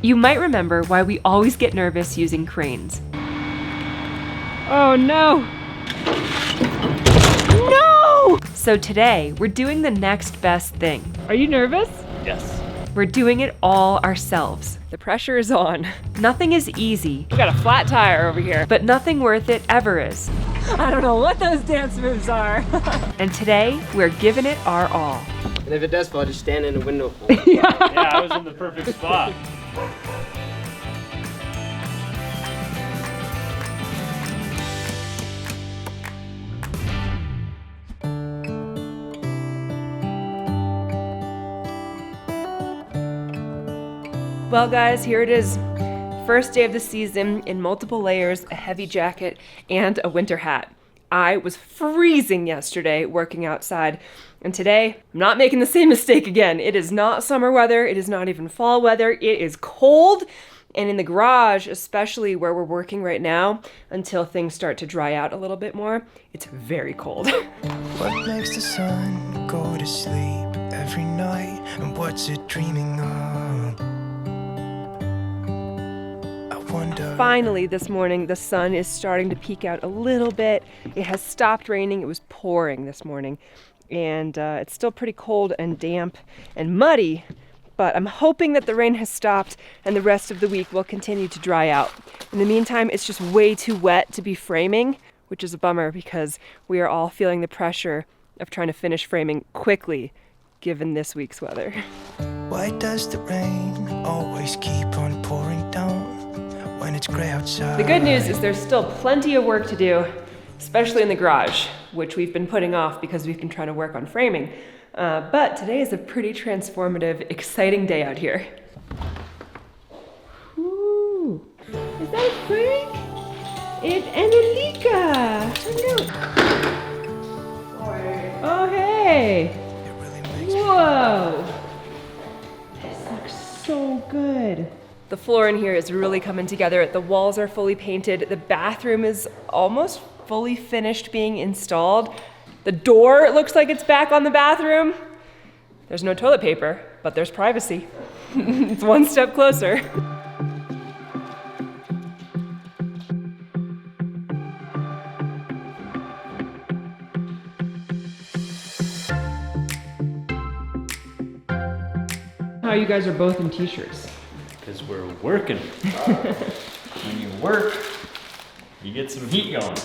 You might remember why we always get nervous using cranes. Oh no! No! So today, we're doing the next best thing. Are you nervous? Yes. We're doing it all ourselves. The pressure is on. Nothing is easy. We got a flat tire over here, but nothing worth it ever is. I don't know what those dance moves are. And today, we're giving it our all. And if it does fall, just stand in the window. Yeah, I was in the perfect spot. Well guys, here it is. First day of the season in multiple layers, a heavy jacket, and a winter hat. I was freezing yesterday working outside, and today I'm not making the same mistake again. It is not summer weather, it is not even fall weather, it is cold, and in the garage, especially where we're working right now, until things start to dry out a little bit more, it's very cold. What makes the sun go to sleep every night, and what's it dreaming of? Finally, this morning, the sun is starting to peek out a little bit. It has stopped raining. It was pouring this morning. And it's still pretty cold and damp and muddy, but I'm hoping that the rain has stopped and the rest of the week will continue to dry out. In the meantime, it's just way too wet to be framing, which is a bummer because we are all feeling the pressure of trying to finish framing quickly, given this week's weather. Why does the rain always keep on pouring down when it's gray outside? The good news is there's still plenty of work to do, especially in the garage, which we've been putting off because we've been trying to work on framing. But today is a pretty transformative, exciting day out here. Ooh, is that Frank? It's Annalika. Hello. Oh, hey. Whoa. This looks so good. The floor in here is really coming together. The walls are fully painted. The bathroom is almost fully finished being installed. The door looks like it's back on the bathroom. There's no toilet paper, but there's privacy. It's one step closer. How you guys are both in t-shirts. Because we're working. When you work, you get some heat going.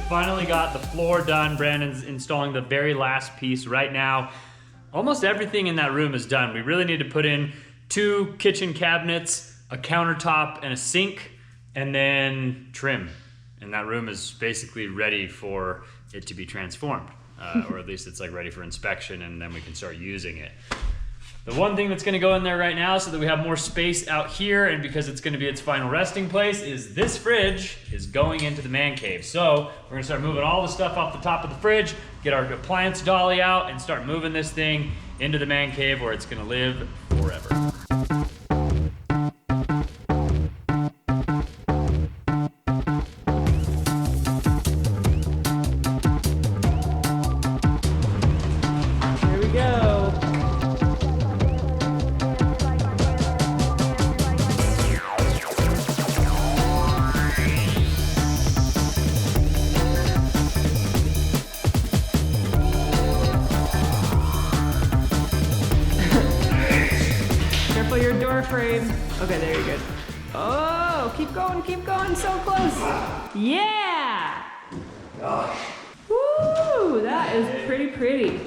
Finally got the floor done. Brandon's installing the very last piece right now. Almost everything in that room is done. We really need to put in 2 kitchen cabinets, a countertop, and a sink, and then trim. And that room is basically ready for it to be transformed. Or at least it's like ready for inspection, and then we can start using it. The one thing that's gonna go in there right now so that we have more space out here, and because it's gonna be its final resting place, is this fridge is going into the man cave. So we're gonna start moving all the stuff off the top of the fridge, get our appliance dolly out, and start moving this thing into the man cave where it's gonna live forever. Here we go. Careful your door frame. Okay, there you're good. Oh, keep going, so close. Yeah! Woo, that is pretty.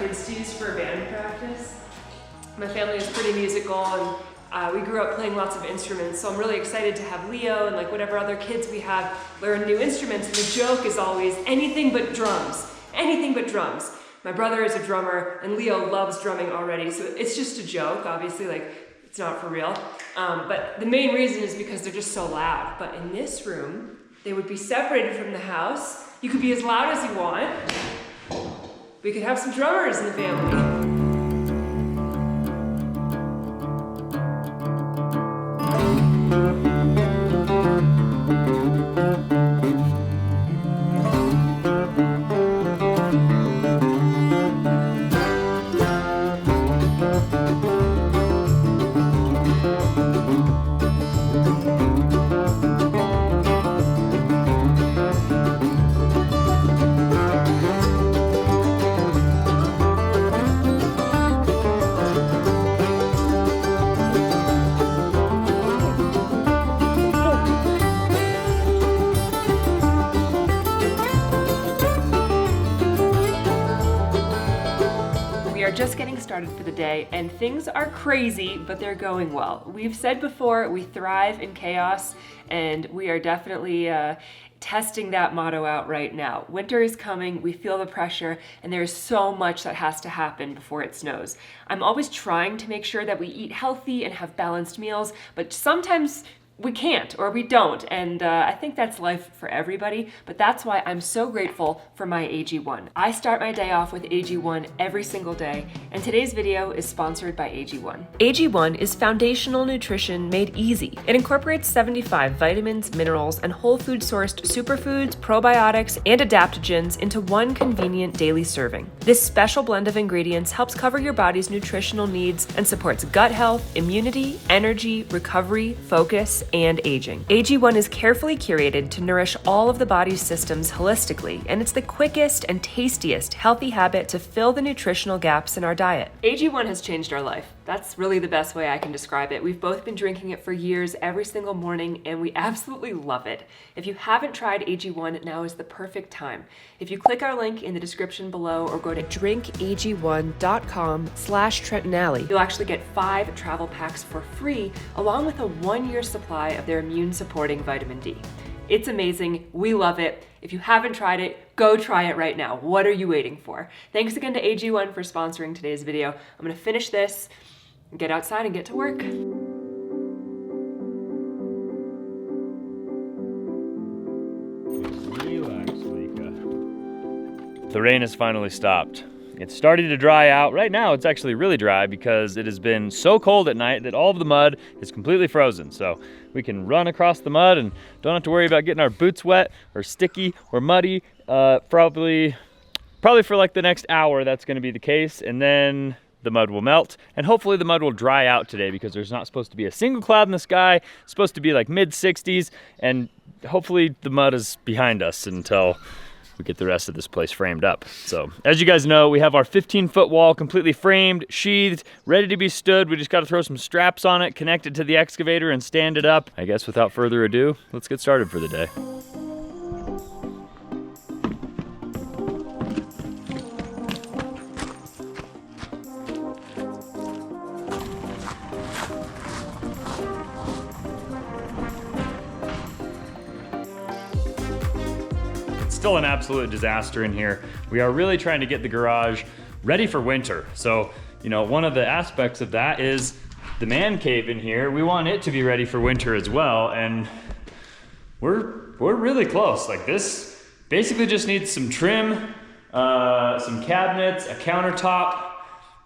kids to use for band practice. My family is pretty musical, and we grew up playing lots of instruments, so I'm really excited to have Leo and like whatever other kids we have learn new instruments. And the joke is always anything but drums, anything but drums. My brother is a drummer, and Leo loves drumming already, so it's just a joke, obviously, like it's not for real. But the main reason is because they're just so loud. But in this room, they would be separated from the house. You could be as loud as you want. We could have some drummers in the family. Just getting started for the day, and things are crazy, but they're going well. We've said before, we thrive in chaos, and we are definitely testing that motto out right now. Winter is coming, we feel the pressure, and there's so much that has to happen before it snows. I'm always trying to make sure that we eat healthy and have balanced meals, but sometimes we can't or we don't, and I think that's life for everybody, but that's why I'm so grateful for my AG1. I start my day off with AG1 every single day, and today's video is sponsored by AG1. AG1 is foundational nutrition made easy. It incorporates 75 vitamins, minerals, and whole food sourced superfoods, probiotics, and adaptogens into one convenient daily serving. This special blend of ingredients helps cover your body's nutritional needs and supports gut health, immunity, energy, recovery, focus, and aging. AG1 is carefully curated to nourish all of the body's systems holistically, and it's the quickest and tastiest healthy habit to fill the nutritional gaps in our diet. AG1 has changed our life. That's really the best way I can describe it. We've both been drinking it for years every single morning, and we absolutely love it. If you haven't tried AG1, now is the perfect time. If you click our link in the description below or go to drinkag1.com/Trent Allie, you'll actually get 5 travel packs for free, along with a 1-year supply of their immune-supporting vitamin D. It's amazing. We love it. If you haven't tried it, go try it right now. What are you waiting for? Thanks again to AG1 for sponsoring today's video. I'm gonna finish this, get outside, and get to work. Relax, Lika. The rain has finally stopped. It's starting to dry out. Right now, it's actually really dry because it has been so cold at night that all of the mud is completely frozen. So we can run across the mud and don't have to worry about getting our boots wet or sticky or muddy. Probably for like the next hour, that's gonna be the case. And then the mud will melt, and hopefully the mud will dry out today because there's not supposed to be a single cloud in the sky. It's supposed to be like mid-60s, and hopefully the mud is behind us until we get the rest of this place framed up. So as you guys know, we have our 15-foot wall completely framed, sheathed, ready to be stood. We just got to throw some straps on it, connect it to the excavator, and stand it up. I guess without further ado, let's get started for the day. Still an absolute disaster in here. We are really trying to get the garage ready for winter. So, you know, one of the aspects of that is the man cave in here. We want it to be ready for winter as well, and we're really close. Like, this basically just needs some trim, some cabinets, a countertop,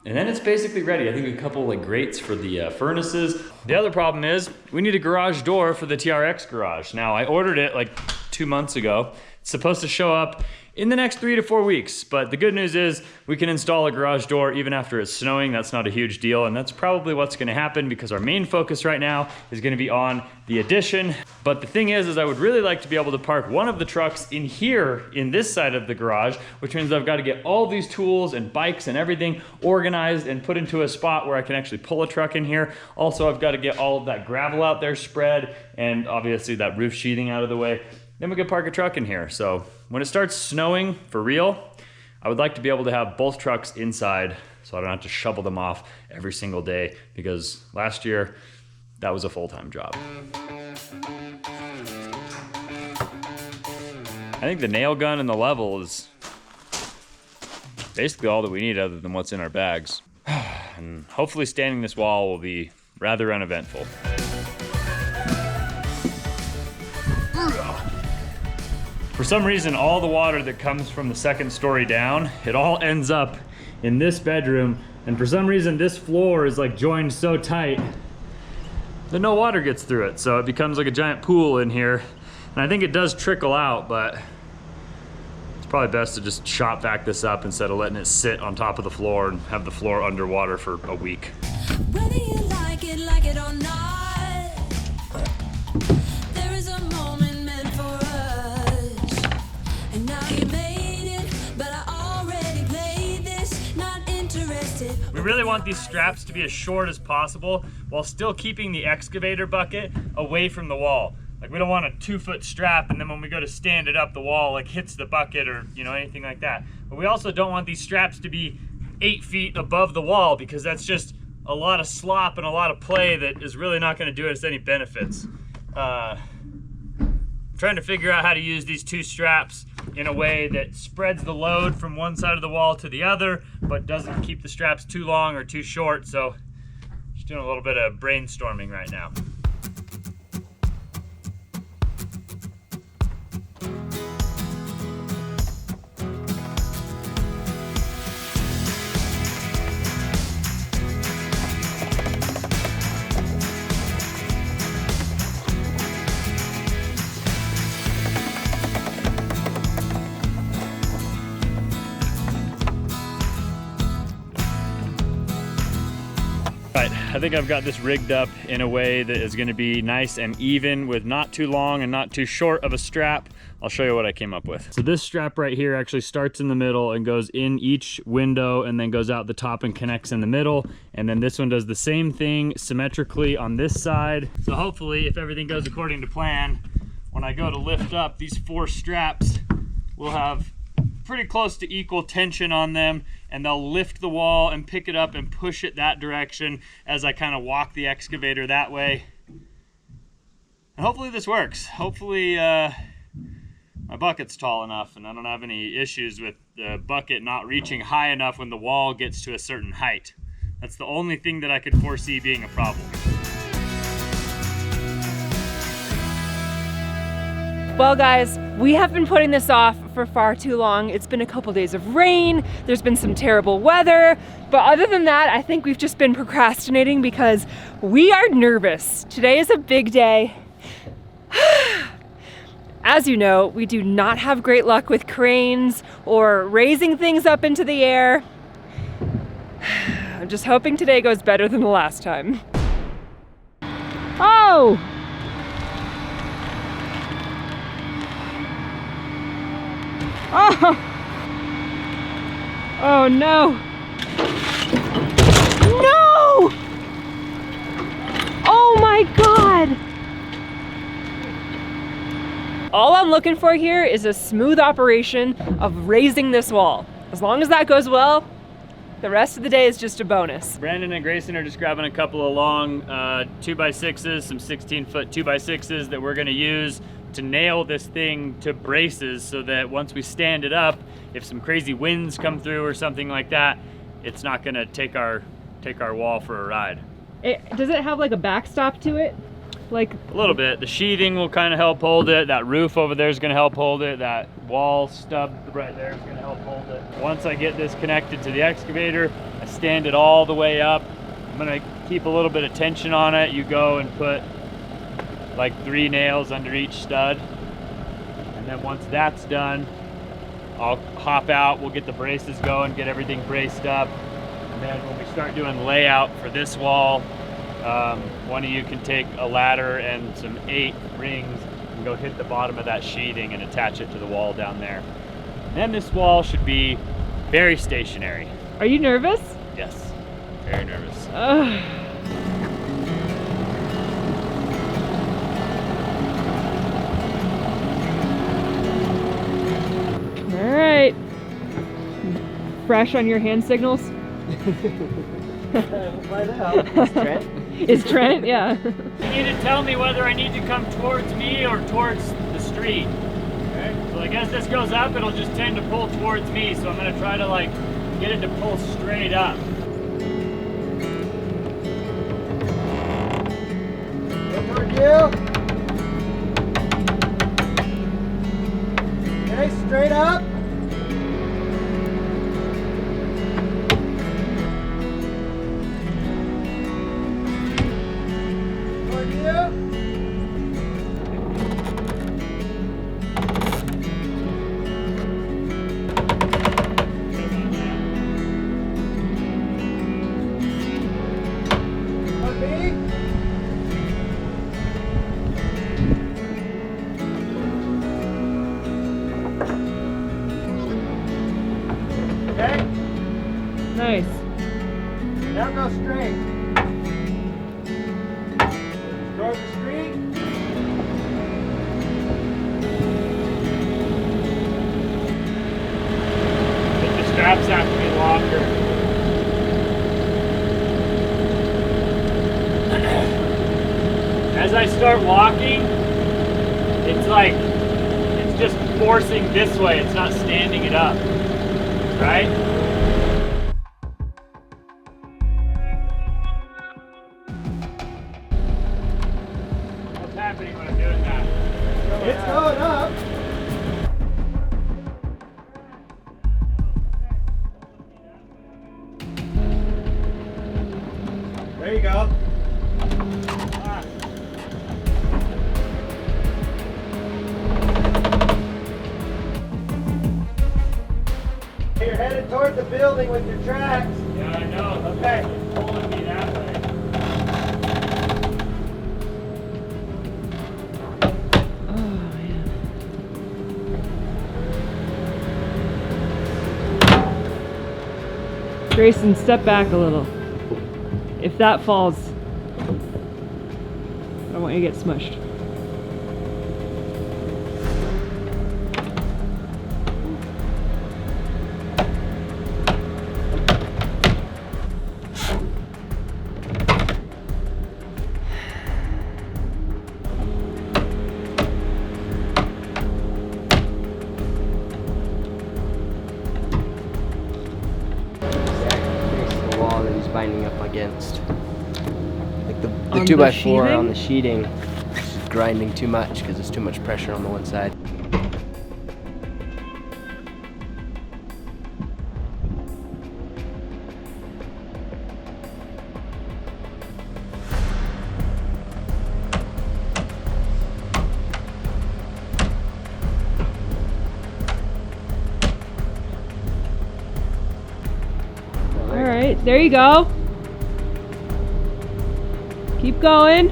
and then it's basically ready. I think a couple like grates for the furnaces. The other problem is we need a garage door for the TRX garage. Now, I ordered it like 2 months ago. It's supposed to show up in the next 3 to 4 weeks, but the good news is we can install a garage door even after it's snowing. That's not a huge deal, and that's probably what's gonna happen because our main focus right now is gonna be on the addition. But the thing is I would really like to be able to park one of the trucks in here in this side of the garage, which means I've got to get all these tools and bikes and everything organized and put into a spot where I can actually pull a truck in here. Also, I've got to get all of that gravel out there spread and obviously that roof sheathing out of the way. Then we could park a truck in here. So when it starts snowing for real, I would like to be able to have both trucks inside so I don't have to shovel them off every single day, because last year that was a full-time job. I think the nail gun and the level is basically all that we need other than what's in our bags. And hopefully standing this wall will be rather uneventful. For some reason, all the water that comes from the second story down, it all ends up in this bedroom. And for some reason, this floor is like joined so tight that no water gets through it. So it becomes like a giant pool in here. And I think it does trickle out, but it's probably best to just chop back this up instead of letting it sit on top of the floor and have the floor underwater for a week. Whether you like it or not, there is a moment meant for us. And now you made it, but I already played this, not interested. We really want these straps to be as short as possible while still keeping the excavator bucket away from the wall. Like, we don't want a 2-foot strap and then when we go to stand it up, the wall like hits the bucket or, you know, anything like that. But we also don't want these straps to be 8 feet above the wall, because that's just a lot of slop and a lot of play that is really not going to do us any benefits. I'm trying to figure out how to use these 2 straps in a way that spreads the load from one side of the wall to the other, but doesn't keep the straps too long or too short. So just doing a little bit of brainstorming right now. Right, I think I've got this rigged up in a way that is going to be nice and even, with not too long and not too short of a strap. I'll show you what I came up with. So this strap right here actually starts in the middle and goes in each window and then goes out the top and connects in the middle. And then this one does the same thing symmetrically on this side. So hopefully, if everything goes according to plan, when I go to lift up, these 4 straps will have pretty close to equal tension on them, and they'll lift the wall and pick it up and push it that direction as I kind of walk the excavator that way. And hopefully this works. Hopefully my bucket's tall enough and I don't have any issues with the bucket not reaching high enough when the wall gets to a certain height. That's the only thing that I could foresee being a problem. Well guys, we have been putting this off for far too long. It's been a couple days of rain, there's been some terrible weather, but other than that, I think we've just been procrastinating because we are nervous. Today is a big day. As you know, we do not have great luck with cranes or raising things up into the air. I'm just hoping today goes better than the last time. Oh! Oh! Oh no! No! Oh my God! All I'm looking for here is a smooth operation of raising this wall. As long as that goes well, the rest of the day is just a bonus. Brandon and Grayson are just grabbing a couple of long 2x6s, some 16-foot 2x6s that we're gonna use to nail this thing to braces so that once we stand it up, if some crazy winds come through or something like that, it's not gonna take our wall for a ride. Does it have like a backstop to it? Like a little bit. The sheathing will kind of help hold it. That roof over there is going to help hold it. That wall stub right there is going to help hold it. Once I get this connected to the excavator, I stand it all the way up. I'm going to keep a little bit of tension on it. You go and put like 3 nails under each stud. And then once that's done, I'll hop out. We'll get the braces going, get everything braced up. And then when we start doing layout for this wall, one of you can take a ladder and some 8 rings and go hit the bottom of that sheathing and attach it to the wall down there. And then this wall should be very stationary. Are you nervous? Yes, very nervous. All right, fresh on your hand signals? Find out. It's Trent. Is Trent? Yeah. You need to tell me whether I need to come towards me or towards the street. Okay. So like as this goes up, it'll just tend to pull towards me. So I'm gonna try to like get it to pull straight up. Head toward you. Okay, straight up. Toward you. Toward me. Okay, Nice. now go straight. Toward the street. But the straps have to be longer. As I start walking, it's like, it's just forcing this way, it's not standing it up, right? What's happening when I'm doing that? It's going up. There you go. You're headed toward the building with your tracks. Yeah, I know. Okay. It's pulling me that way. Oh man. Grayson, step back a little. If that falls, I don't want you to get smushed. The wall that he's binding up against. Like the On 2x4 the sheathing? on the sheeting is grinding too much because there's too much pressure on the one side. All right, there you go. Keep going.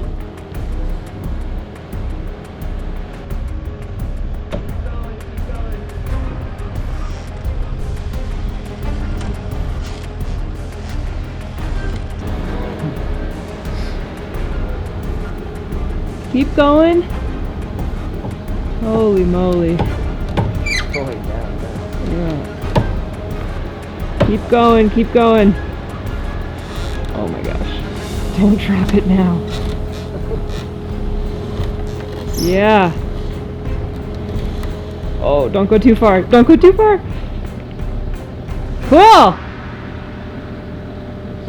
Keep going. Holy moly. Pulling down. Yeah. Keep going, keep going. Oh my gosh. Don't drop it now. Yeah. Oh, don't go too far. Don't go too far. Cool.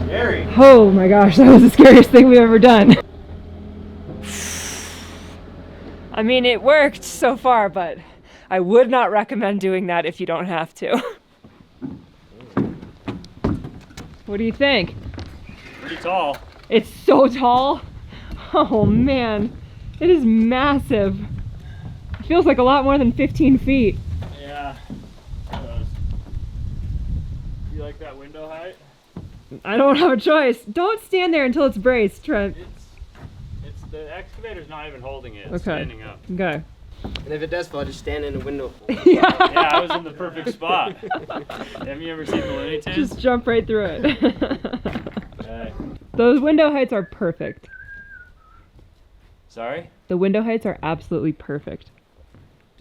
Scary. Oh my gosh, that was the scariest thing we've ever done. I mean, it worked so far, but I would not recommend doing that if you don't have to. What do you think? Pretty tall. It's so tall. Oh man, it is massive. It feels like a lot more than 15 feet. Yeah. It does. You like that window height? I don't have a choice. Don't stand there until it's braced, Trent. It's the excavator's not even holding it. It's Okay. standing up. Okay. And if it does fall, just stand in the window. Yeah, I was in the perfect spot. Have you ever seen the Looney Tunes? Just jump right through it. Okay. Those window heights are perfect. Sorry? The window heights are absolutely perfect.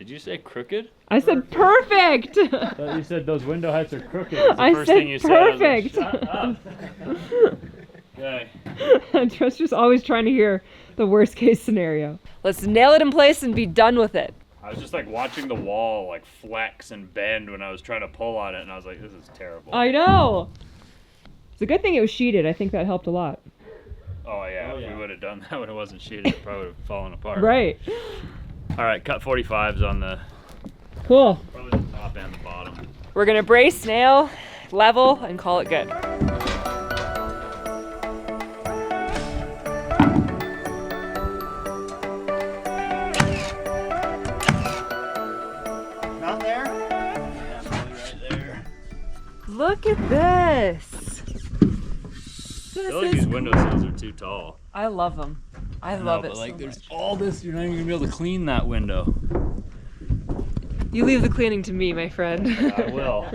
Did you say crooked? I said perfect. You said those window heights are crooked. That's the I first said thing you said. I was like, perfect. shut up. Okay. Trent's just always trying to hear the worst case scenario. Let's nail it in place and be done with it. I was just like watching the wall like flex and bend when I was trying to pull on it, and I was like, this is terrible. I know. It's a good thing it was sheeted. I think that helped a lot. Oh yeah, if we would have done that when it wasn't sheeted, it probably would have fallen apart. Right. All right, cut 45s on the Cool. probably the top and the bottom. We're gonna brace, nail, level, and call it good. Not there? Yeah, probably right there. Look at this. I feel like these window sills are too tall. I love them. I love it but so like there's much. all this, you're not even gonna be able to clean that window. You leave the cleaning to me, my friend. I will.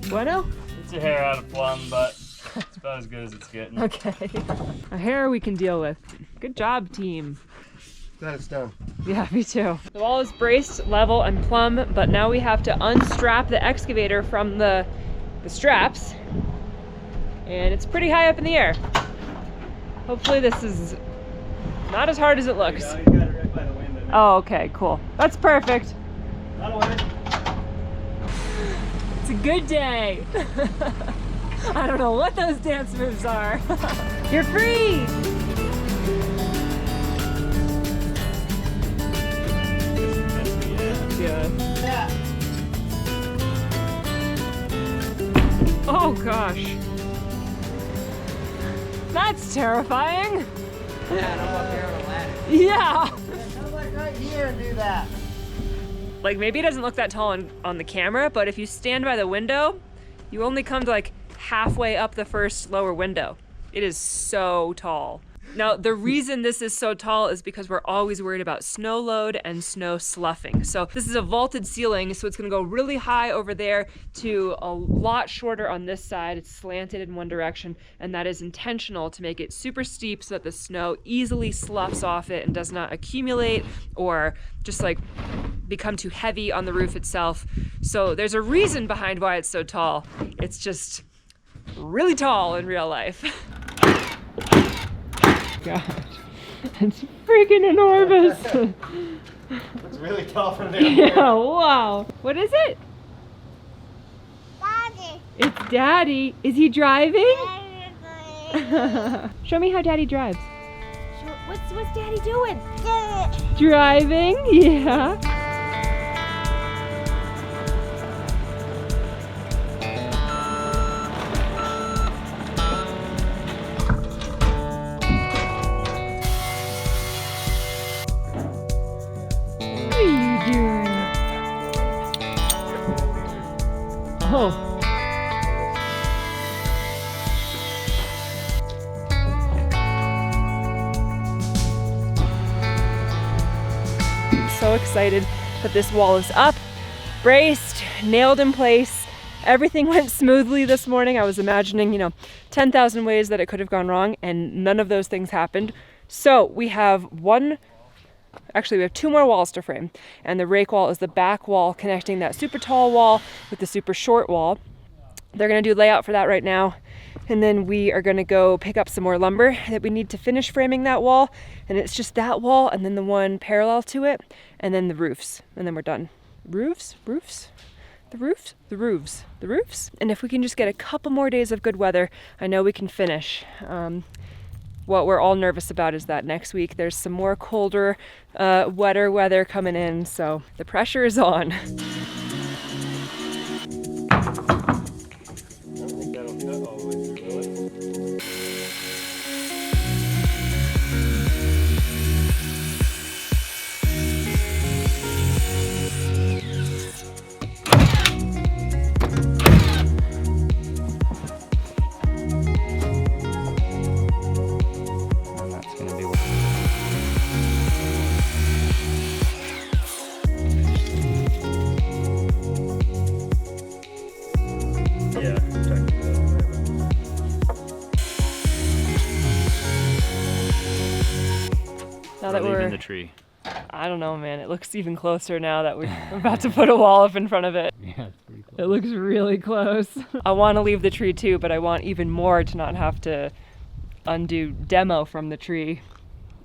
Bueno? It's a hair out of plum, but it's about as good as it's getting. Okay. A hair we can deal with. Good job, team. Glad it's done. Yeah, me too. The wall is braced, level, and plumb, but now we have to unstrap the excavator from the straps. And it's pretty high up in the air. Hopefully this is not as hard as it looks. You got it right by the window. Oh, okay, cool. That's perfect. That'll work. It's a good day. I don't know what those dance moves are. You're free! Yeah. Oh gosh. That's terrifying. Yeah, and I'm up here on a ladder. Yeah. Come like right here and do that. Like maybe it doesn't look that tall on the camera, but if you stand by the window, you only come to like halfway up the first lower window. It is so tall. Now, the reason this is so tall is because we're always worried about snow load and snow sloughing. So this is a vaulted ceiling, so it's gonna go really high over there to a lot shorter on this side. It's slanted in one direction, and that is intentional to make it super steep so that the snow easily sloughs off it and does not accumulate or just like become too heavy on the roof itself. So there's a reason behind why it's so tall. It's just really tall in real life. Gosh, it's freaking enormous. It's really tall from there. Yeah, wow. What is it? Daddy. It's Daddy. Is he driving? Show me how Daddy drives. What's Daddy doing? Driving? Yeah. What are you doing? Oh. So excited that this wall is up, braced, nailed in place. Everything went smoothly this morning. I was imagining, 10,000 ways that it could have gone wrong, and none of those things happened. So we have two more walls to frame, and the rake wall is the back wall connecting that super tall wall with the super short wall. They're gonna do layout for that right now. And then we are gonna go pick up some more lumber that we need to finish framing that wall. And it's just that wall and then the one parallel to it, and then the roofs, and then we're done. Roofs? The roofs. And if we can just get a couple more days of good weather, I know we can finish. What we're all nervous about is that next week there's some more colder, wetter weather coming in, so the pressure is on. I don't think that'll cut all the way through, will it? Now that we're leaving the tree. I don't know, man. It looks even closer now that we're about to put a wall up in front of it. Yeah, it's pretty close. It looks really close. I want to leave the tree too, but I want even more to not have to undo demo from the tree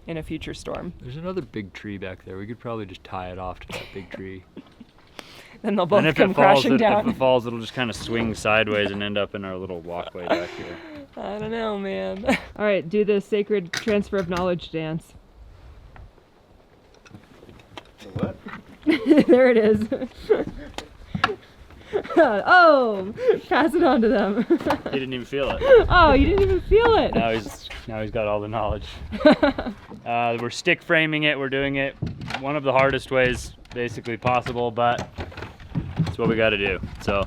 in a future storm. There's another big tree back there. We could probably just tie it off to that big tree. Then they'll both And if come it falls, crashing down. if it falls, it'll just kind of swing sideways and end up in our little walkway back here. I don't know, man. All right, do the sacred transfer of knowledge dance. What? There it is. Oh, pass it on to them. He didn't even feel it. Oh, you didn't even feel it. Now he's got all the knowledge. We're stick framing it. We're doing it one of the hardest ways basically possible, but it's what we got to do. So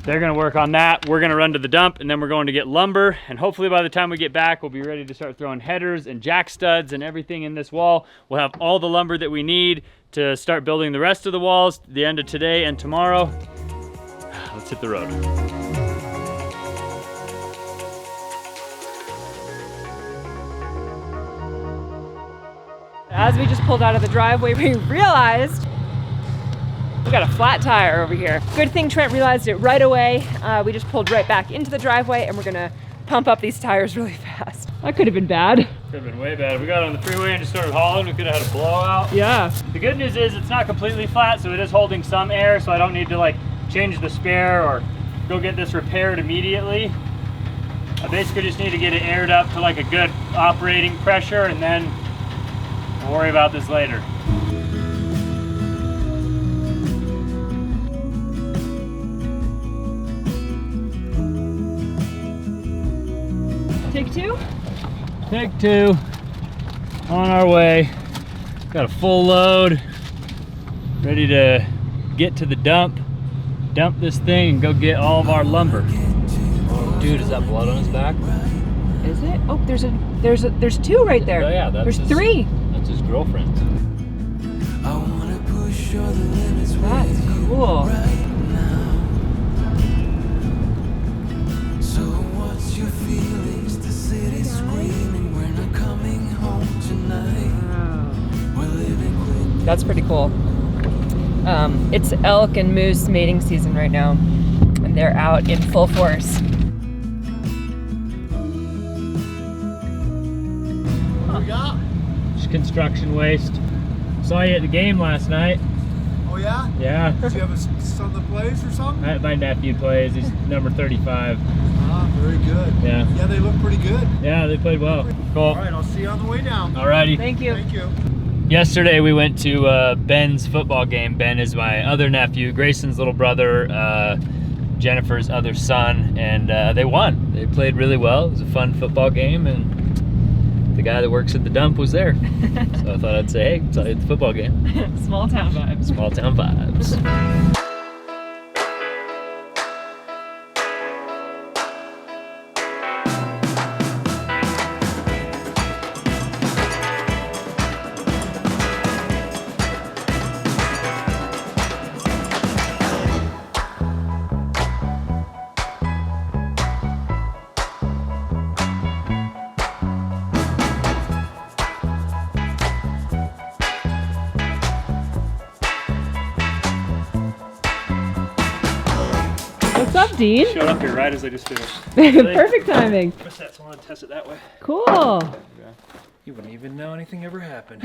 they're going to work on that. We're going to run to the dump, and then we're going to get lumber, and hopefully by the time we get back, we'll be ready to start throwing headers and jack studs and everything in this wall. We'll have all the lumber that we need to start building the rest of the walls the end of today and tomorrow. Let's hit the road. As we just pulled out of the driveway, we realized we got a flat tire over here. Good thing Trent realized it right away. We just pulled right back into the driveway and we're gonna pump up these tires really fast. That could have been bad. Could have been way bad. If we got on the freeway and just started hauling, we could have had a blowout. Yeah. The good news is it's not completely flat, so it is holding some air, so I don't need to like change the spare or go get this repaired immediately. I basically just need to get it aired up to like a good operating pressure, and then we'll worry about this later. Take two? Take two, on our way. Got a full load, ready to get to the dump this thing and go get all of our lumber. Dude, is that blood on his back? Is it? Oh, there's two right there. Oh yeah, there's three. That's his girlfriend. I wanna push all the limits That's with you cool. right now. So what's your feelings? The city's screaming, we're not coming home tonight. We're living quick. That's pretty cool. It's elk and moose mating season right now, and they're out in full force. What we got? Just construction waste. Saw you at the game last night. Oh yeah? Yeah. Do you have a son that plays or something? My nephew plays. He's number 35. Ah, very good. Yeah. Yeah, they look pretty good. Yeah, they played well. Cool. All right, I'll see you on the way down. Alrighty. Thank you. Thank you. Yesterday we went to Ben's football game. Ben is my other nephew, Grayson's little brother, Jennifer's other son, and they won. They played really well. It was a fun football game, and the guy that works at the dump was there. So I thought I'd say, hey, saw you at the football game. Small town vibes. Small town vibes. What's up, Dean? Showed up here right as I just finished. Perfect timing. What's that? So I want to test it that way. Cool. You wouldn't even know anything ever happened.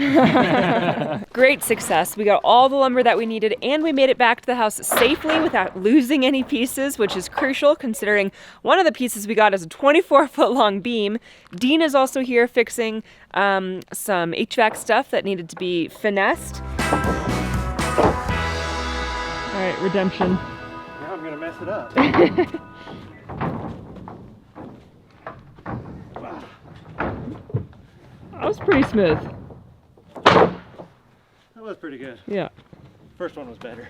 Great success. We got all the lumber that we needed and we made it back to the house safely without losing any pieces, which is crucial considering one of the pieces we got is a 24-foot long beam. Dean is also here fixing some HVAC stuff that needed to be finessed. All right, redemption. Now I'm gonna mess it up. That was pretty smooth. That was pretty good. Yeah. First one was better.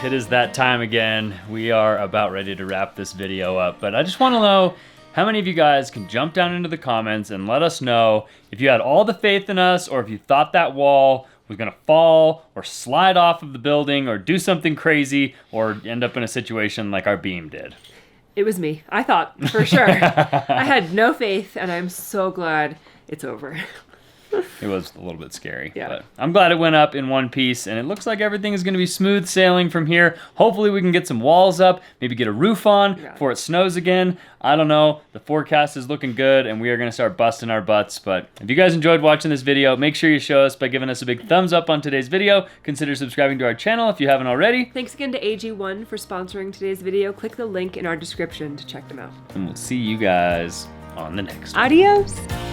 It is that time again. We are about ready to wrap this video up, but I just want to know, how many of you guys can jump down into the comments and let us know if you had all the faith in us, or if you thought that wall was gonna fall or slide off of the building or do something crazy or end up in a situation like our beam did. It was me. I thought, for sure. I had no faith, and I'm so glad it's over. It was a little bit scary, Yeah. but I'm glad it went up in one piece, and it looks like everything is going to be smooth sailing from here. Hopefully we can get some walls up, maybe get a roof on before it snows again. I don't know. The forecast is looking good, and we are going to start busting our butts. But if you guys enjoyed watching this video, make sure you show us by giving us a big thumbs up on today's video. Consider subscribing to our channel if you haven't already. Thanks again to AG1 for sponsoring today's video. Click the link in our description to check them out. And we'll see you guys on the next one. Adios!